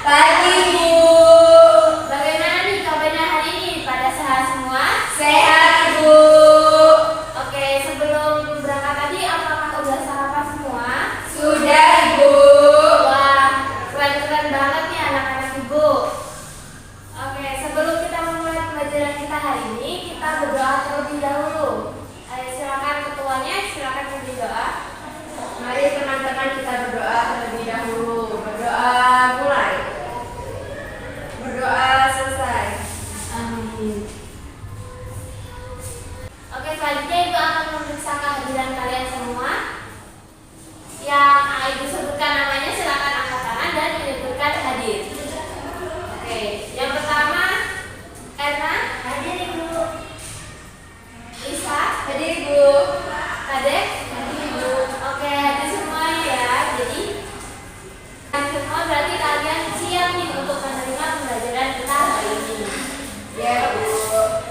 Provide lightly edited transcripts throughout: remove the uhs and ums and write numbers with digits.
Pagi, Bu. Bagaimana nih kabarnya hari ini? Pada sehat semua? Sehat, Bu. Oke, sebelum berangkat tadi apakah udah sarapan semua? Sudah, Bu. Wah, keren-keren banget nih anak-anak Ibu. Oke, sebelum kita memulai pembelajaran kita hari ini, kita berdoa terlebih dahulu. Ayo silakan ketuanya, silakan berdoa. Mari teman-teman kita berdoa terlebih dahulu. Berdoa mulai. Berdoa selesai. Amin. Oke, selanjutnya Ibu akan memeriksa kehadiran kalian semua. Yang Ibu sebutkan namanya silakan angkat tangan dan menyebutkan hadir. Oke, yang pertama Erna, hadir Ibu. Lisa, Hadir, Bu. Kadek, hadir Ibu. Oke, hadir semua ya. Jadi semua berarti kalian siap nih untuk menerima pembelajaran kita hari ini. Ya, Bu.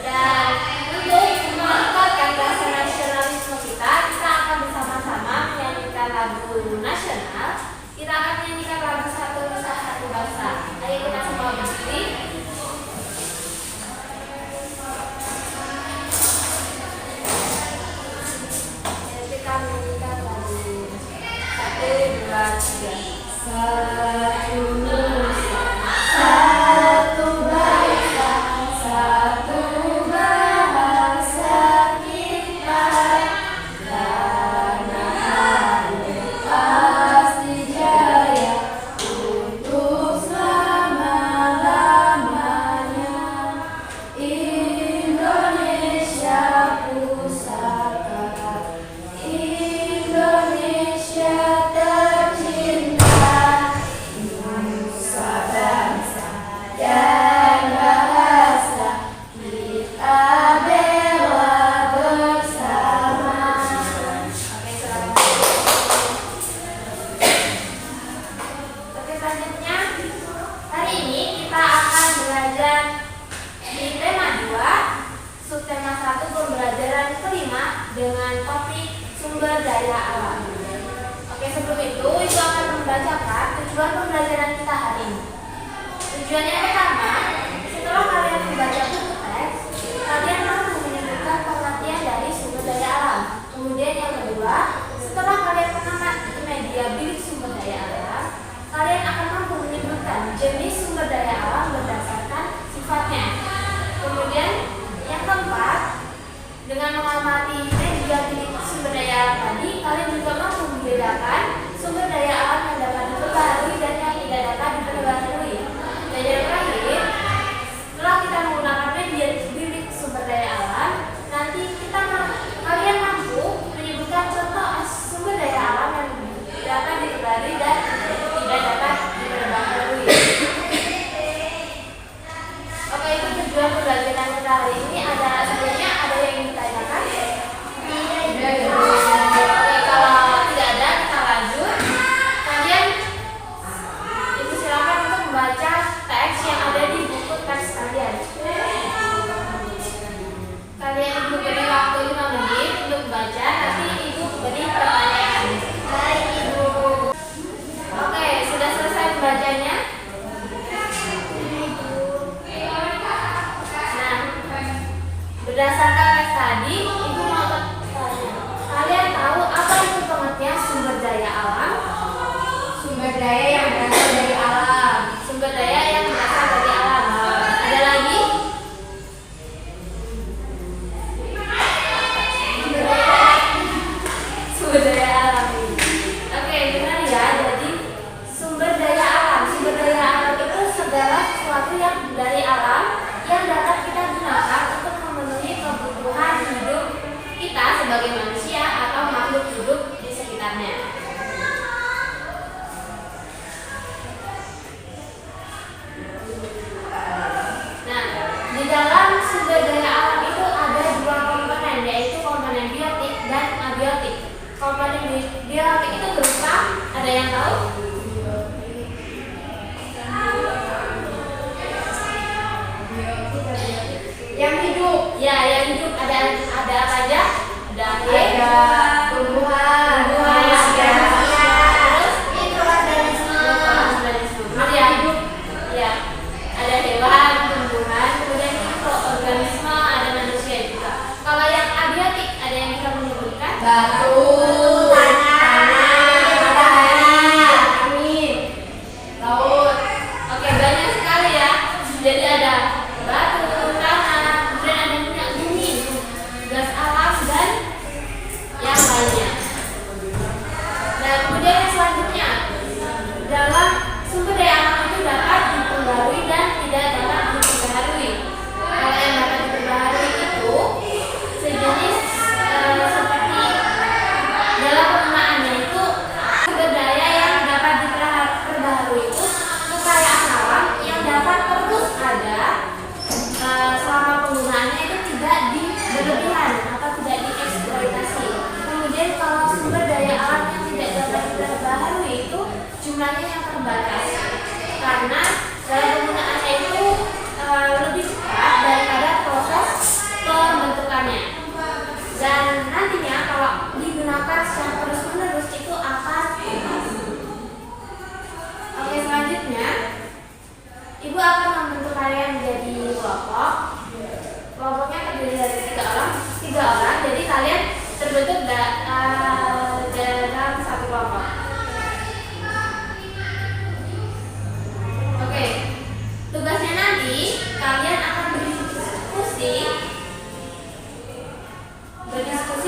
Dan untuk meningkatkan rasa nasionalisme kita akan bersama-sama menyanyikan lagu nasional. Kita akan menyanyikan lagu Satu Nusa Satu Bangsa. Ayo kita semua berdiri. Kita menyanyikan lagu 1, 2, 3. Satu Nusa, satu bangsa, satu bahasa kita. Tanah air pasti jaya untuk selama-lamanya. Indonesia pusaka, Indonesia tercinta, nusa bangsa dan bahasa kita bela bersama. Oke, selanjutnya hari ini kita akan belajar di tema 2, subtema 1 pembelajaran kelima dengan topik sumber daya alam. Oke, sebelum itu Ibu akan membacakan tujuan pembelajaran kita hari ini. Tujuannya pertama, setelah kalian membaca buku teks, kalian mampu menyebutkan pengertian dari sumber daya alam. Kemudian yang kedua, setelah kalian mengamati media bilik sumber daya alam, kalian akan mampu menyebutkan jenis sumber daya alam berdasarkan sifatnya. Kemudian yang keempat, dengan mengamati media bilik sumber daya alam tadi, kalian juga mampu membedakan sumber daya alam yang dapat diperbarui dan yang tidak dapat diperbarui. Dan yang terakhir, setelah kita menggunakan media bilik sumber daya alam, nanti kalian mampu menyebutkan contoh sumber daya alam yang dapat diperbarui dan tidak dapat diperbarui. Oke, itu tujuan pembelajaran kita hari ini. Sebelumnya ada yang ingin ditanyakan? Oke, kalau tidak ada kita lanjut. Kalian Ibu silakan untuk membaca teks yang ada di buku teks kalian. Kalian Ibu beri waktu 5 menit untuk membaca, nanti Ibu beri pertanyaan. Baik Ibu. Oke, sudah selesai membacanya? Nah, berdasarkan teks tadi, Ibu mau bertanya, kalian tahu apa itu pengertian sumber daya alam? Sumber daya yang berasal dari alam. Sumber daya yang berasal dari alam. Ada lagi? Sumber daya alam. Oke, benar ya. Jadi sumber daya alam. Sumber daya alam itu segala sesuatu yang dari alam yang dapat kita gunakan untuk memenuhi kebutuhan hidup kita sebagai manusia atau makhluk hidup di sekitarnya. Nah, di dalam sumber daya alam itu ada 2 komponen, yaitu komponen biotik dan abiotik. Komponen biotik itu berupa, ada yang tahu? Yang hidup. Ya, yang hidup ada apa aja? Ada air, Ada tumbuhan, manusia, terus mikroorganisme. Ada yang hidup batu, tanah, matahari, angin, laut. Oke, banyak sekali ya. Jadi ada batu, tanah, kemudian ada minyak bumi, gas alam dan yang lainnya. Nah, kemudian yang selanjutnya, dalam sumber daya alam itu dapat diperbarui dan tidak dapat diperbaharui. Kalau yang dapat diperbaharui itu sejenis seperti dalam penggunaannya itu sumber daya yang dapat diperbaharui itu kekayaan alam yang dapat terus ada selama penggunaannya itu tidak berlebihan atau tidak dieksploitasi. Kemudian kalau sumber daya alam yang tidak dapat diperbaharui itu jumlahnya yang terbatas karena dalam penggunaannya itu lebih cepat daripada proses pembentukannya, dan nantinya kalau digunakan secara terus-menerus itu akan habis. Oke, selanjutnya Ibu akan membentuk kalian menjadi kelompok. Kelompoknya terdiri dari tiga orang, jadi kalian terbentuk dalam satu kelompok. Oke, tugasnya nanti kalian akan berdiskusi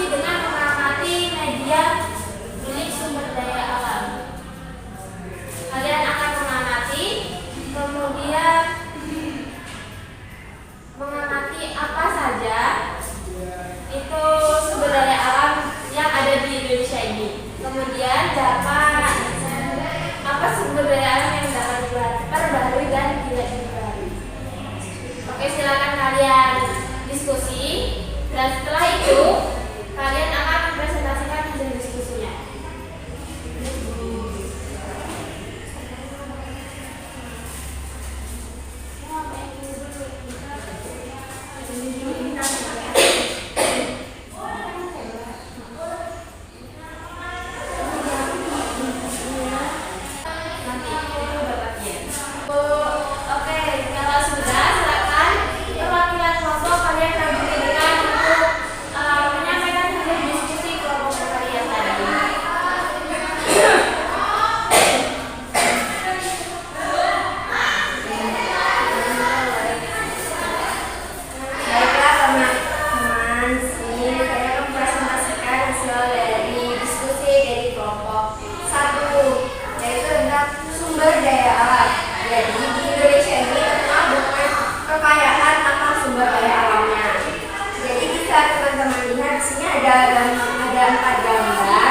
dengan mengamati media milik sumber daya alam. Kalian akan mengamati, kemudian mengamati apa saja itu sumber daya alam yang ada di Indonesia ini. Kemudian dapat apa sumber daya alam yang dapat diperbarui dan tidak diperbarui. Oke, silakan kalian diskusi, dan setelah itu kalian akan mempresentasikan hasil diskusinya. Oke, kalau sudah silakan perwakilan kelompok kalian berdiri dengan untuk menyampaikan hasil diskusi kelompok kalian tadi. Baiklah teman-teman, sini saya mempresentasikan hasil dari diskusi dari kelompok 1, yaitu tentang sumber daya alam. Jadi di Indonesia ini terkenal dengan kekayaan akan sumber daya alamnya. Jadi bisa teman-teman lihat di sini ada 4 gambar,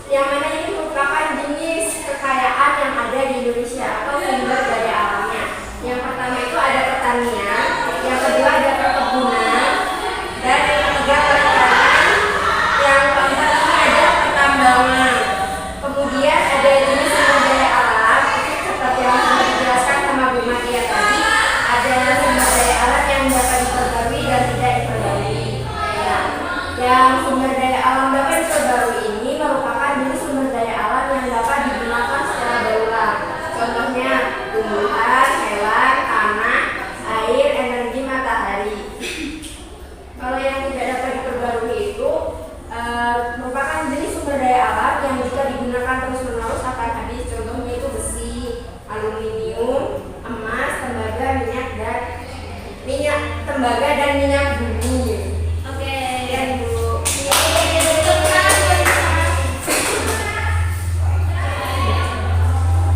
yang mana ini merupakan jenis kekayaan yang ada di Indonesia atau sumber daya alamnya. Yang pertama itu ada pertanian, yang kedua ada perkebunan, dan yang ketiga perikanan, yang keempat ini ada pertambangan. Kemudian ada jenis sumber daya alam, seperti yang sudah dijelaskan sama Bu Matia tadi, ada sumber daya alam yang dapat diperbarui dan tidak diperbarui. Nah, yang sumber daya alam dapat diperbarui ini merupakan jenis sumber daya alam yang dapat digunakan secara berulang. Contohnya tumbuhan, hewan, tanah, air, energi matahari. Kalau yang tidak dapat diperbarui itu merupakan jenis sumber daya alam yang jika digunakan terus-menerus akan habis. Contohnya itu besi, aluminium, emas, tembaga, dan minyak bumi. Oke, Dan Bu,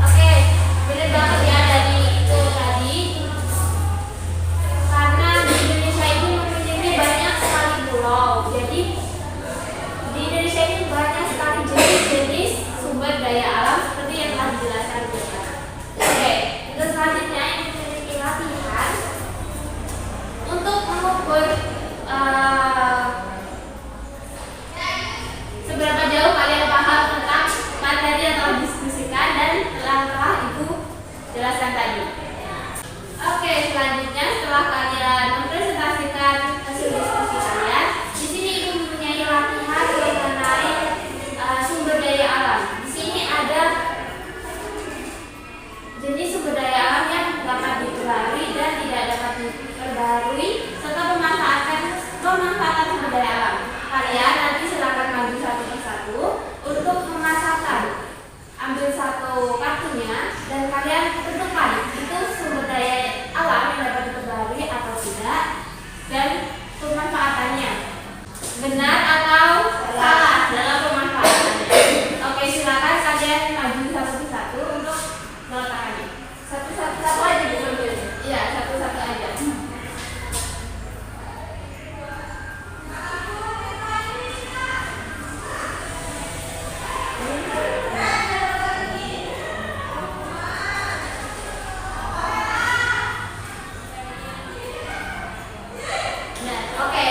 Oke, benar banget ya dari itu tadi. Karena di Indonesia ini memiliki banyak sekali pulau. Jadi di Indonesia ini banyak sekali jenis-jenis sumber daya alam seperti yang telah dijelaskan kita. Oke, untuk selanjutnya yang memiliki latihan untuk mengukur Benar atau salah dalam pemanfaatannya? Oke, silakan kalian maju satu persatu untuk meletakkannya. Satu aja diambil. Iya, satu-satu aja. Nah, oke.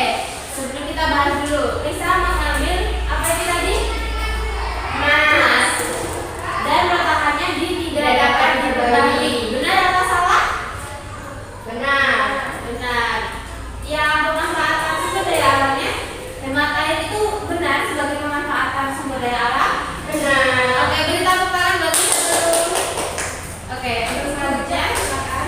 Sebelum kita bahas dulu, Lisa mengambil apa ini tadi? Mas. Dan meletakkannya di tidak dapat diketahui. Benar atau salah? Benar. Benar. Yang pemanfaatan sumber daya alamnya, hemat air itu benar sebagai pemanfaatan sumber daya alam. Benar. Oke, beri tepuk tangan buat kita dulu. Oke, terus selanjutnya silakan.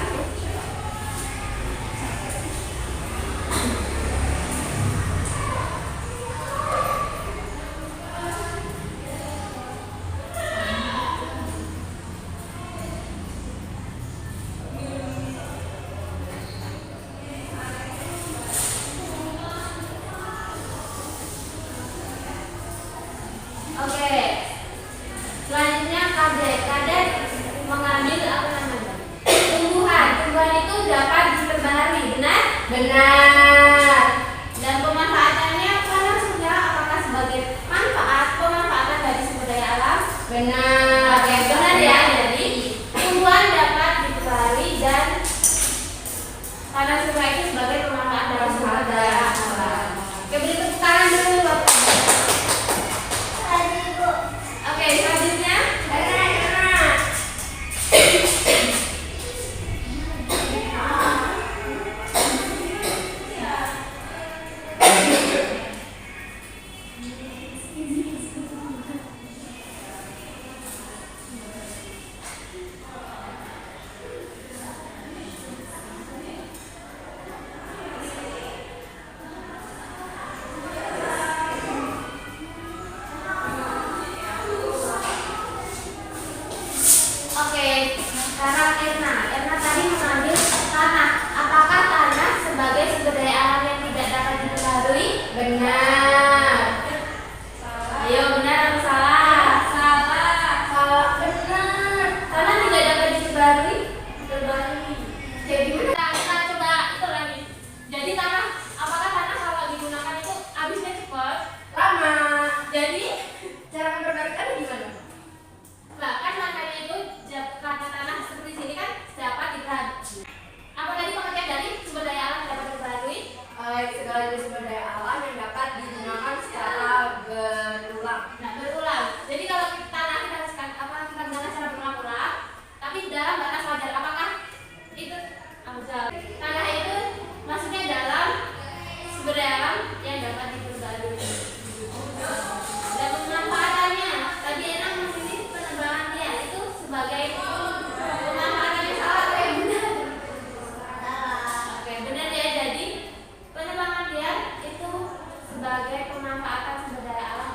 Oke. Selanjutnya kadek mengambil apa namanya? Tumbuhan. Tumbuhan itu dapat diperbaharui, benar? Benar. Dan pemanfaatannya karena sudah apakah sebagai pemanfaatan dari sumber daya alam? Benar. Oke, benar ya. Jadi tumbuhan dapat diperbaharui dan karena semua itu sebagai pemanfaatan dari sumber daya alam. Oke, beri tepuk tangan dulu Bapak. Oke, selanjutnya Benar. Oke, sekarang Erna tadi mengambil tanah. Apakah tanah sebagai sumber daya alam yang tidak dapat diperbaharui? Benar. Ayo, benar atau salah? Salah. Benar. Tanah tidak dapat diperbaharui? Jadi kita coba itu lagi. Jadi tanah, apakah tanah kalau digunakan itu habisnya cepat? Lama. Jadi Cara memperbarukan gimana? nah, kan makanya itu karena tanah seperti sini kan dapat diperbaharui. Apa tadi pengertian dari sumber daya alam yang dapat diperbaharui? Segala jenis sumber daya alam yang dapat digunakan secara berulang. Nah, berulang. Jadi kalau tanah kita gunakan secara berulang-ulang, tapi dalam batas wajar, apakah itu tanah itu maksudnya dalam sumber daya alam yang dapat diperbarui. Dan pemanfaatannya, tadi enak memilih penebangan dia itu sebagai pemanfaatannya salah atau yang benar? Oke, benar ya. Jadi penebangan dia itu sebagai pemanfaatan sumber daya alam